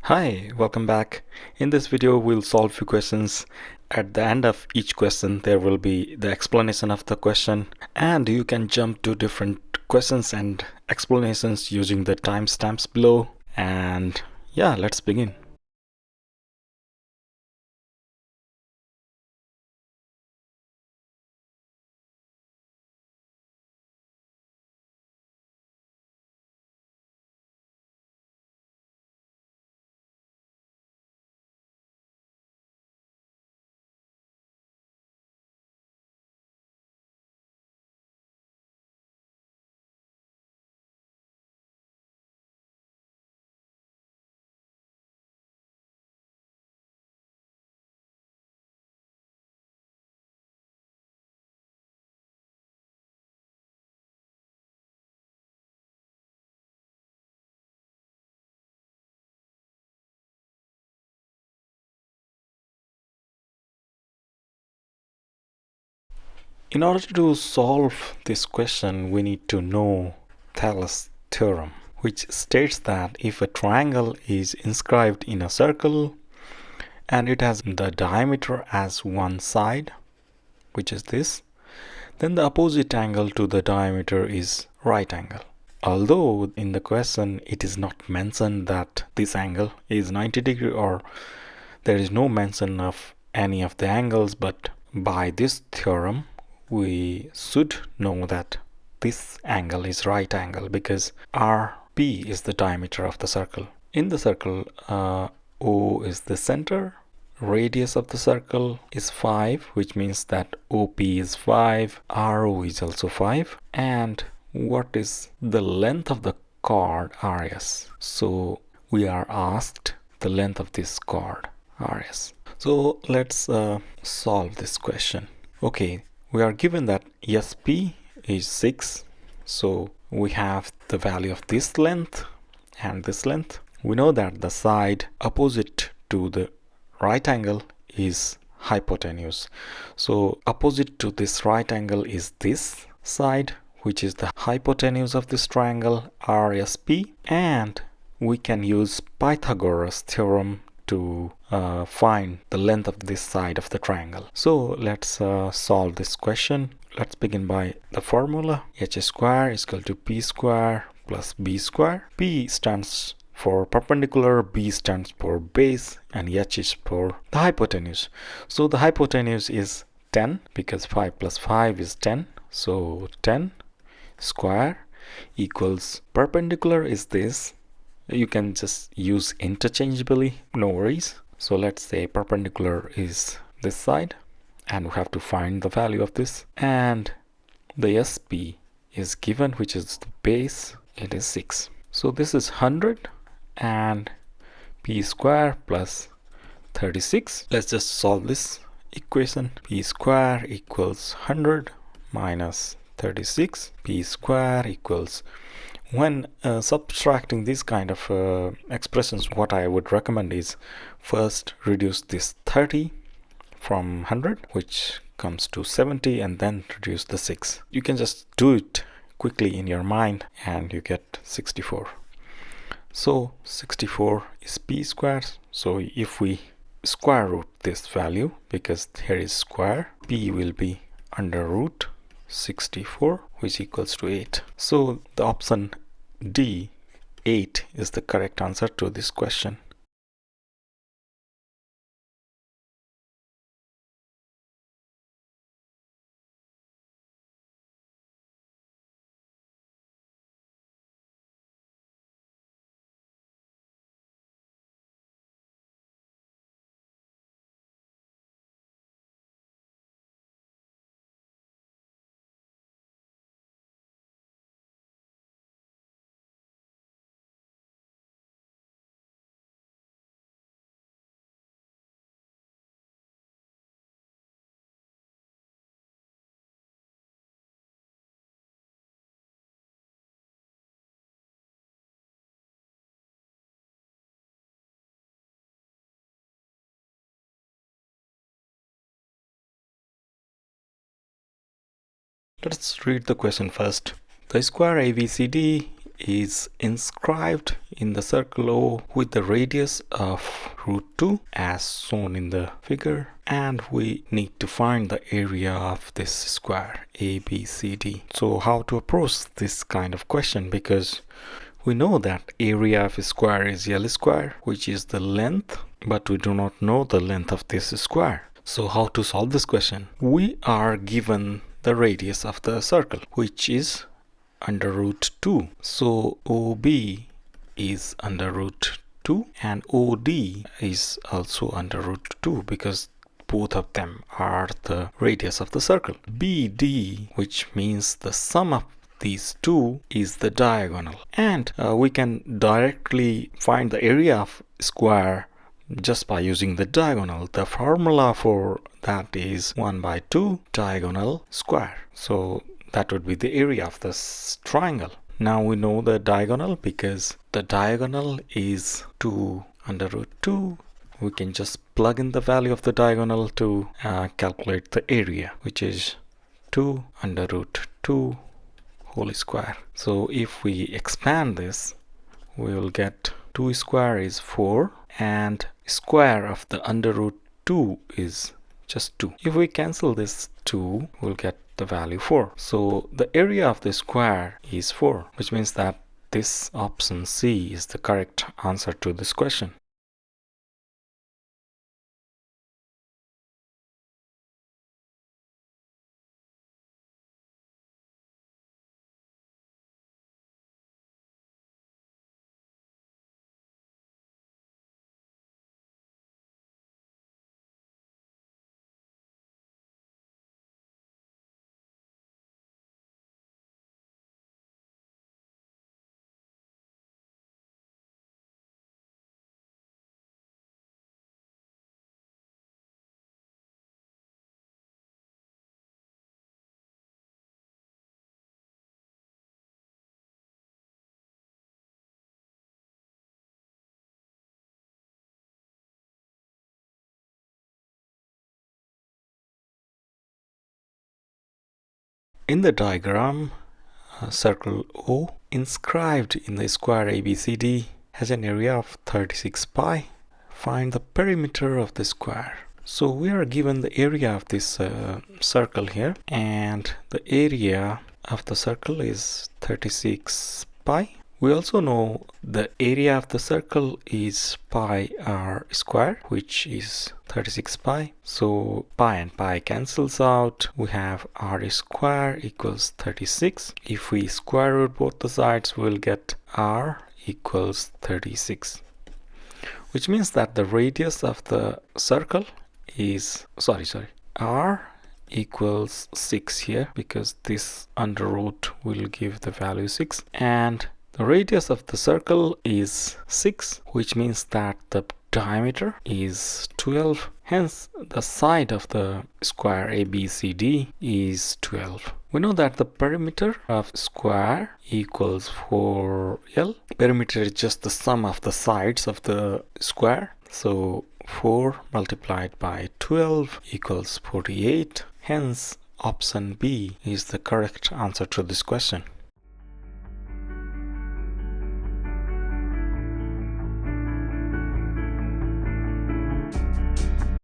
Hi, welcome back. In this video, we'll solve few questions. At the end of each question, there will be the explanation of the question, and you can jump to different questions and explanations using the timestamps below. And yeah, let's begin. In order to solve this question, we need to know Thales theorem, which states that if a triangle is inscribed in a circle and it has the diameter as one side, which is this, then the opposite angle to the diameter is right angle. Although in the question it is not mentioned that this angle is 90 degree, or there is no mention of any of the angles, but by this theorem we should know that this angle is right angle because RP is the diameter of the circle. In the circle, O is the center. Radius of the circle is 5, which means that OP is 5, RO is also 5, and what is the length of the chord RS? So we are asked the length of this chord RS. So let's solve this question. Okay, we are given that SP is 6, so we have the value of this length and this length. We know that the side opposite to the right angle is hypotenuse. So opposite to this right angle is this side, which is the hypotenuse of this triangle RSP, and we can use Pythagoras theorem to find the length of this side of the triangle. So let's solve this question. Let's begin by the formula. H square is equal to P square plus B square. P stands for perpendicular, B stands for base, and H is for the hypotenuse. So the hypotenuse is 10 because 5 plus 5 is 10. So 10 square equals perpendicular is this. You can just use interchangeably, no worries. So let's say perpendicular is this side, and we have to find the value of this. And the SP is given, which is the base. It is 6. So this is 100 and P square plus 36. Let's just solve this equation. P square equals 100 minus 36. P square equals, when subtracting these kind of expressions, what I would recommend is first reduce this 30 from 100, which comes to 70, and then reduce the 6. You can just do it quickly in your mind and you get 64. So 64 is P square. So if we square root this value, because here is square, P will be under root 64, which equals to 8. So the option D, 8, is the correct answer to this question. Let's read the question first. The square ABCD is inscribed in the circle O with the radius of √2 as shown in the figure, and we need to find the area of this square ABCD. So how to approach this kind of question, because we know that area of a square is L square, which is the length, but we do not know the length of this square. So how to solve this question? We are given the radius of the circle, which is under √2. So OB is under √2 and OD is also under √2, because both of them are the radius of the circle. BD, which means the sum of these two, is the diagonal, and we can directly find the area of square just by using the diagonal. The formula for that is 1/2 diagonal square. So that would be the area of this triangle. Now we know the diagonal because the diagonal is 2 under √2. We can just plug in the value of the diagonal to calculate the area, which is 2 under √2 whole square. So if we expand this, we will get 2 square is 4, and square of the under √2 is just 2. If we cancel this 2, we'll get the value 4. So the area of the square is 4, which means that this option C is the correct answer to this question. In the diagram, circle O inscribed in the square ABCD has an area of 36 pi. Find the perimeter of the square. So we are given the area of this circle here, and the area of the circle is 36 pi. We also know the area of the circle is pi r square, which is 36 pi. So pi and pi cancels out. We have r square equals 36. If we square root both the sides, we'll get r equals 36. Which means that the radius of the circle is, r equals 6 here, because this under root will give the value 6. And the radius of the circle is 6, which means that the diameter is 12. Hence, the side of the square ABCD is 12. We know that the perimeter of square equals 4L. Perimeter is just the sum of the sides of the square. So 4 multiplied by 12 equals 48. Hence, option B is the correct answer to this question.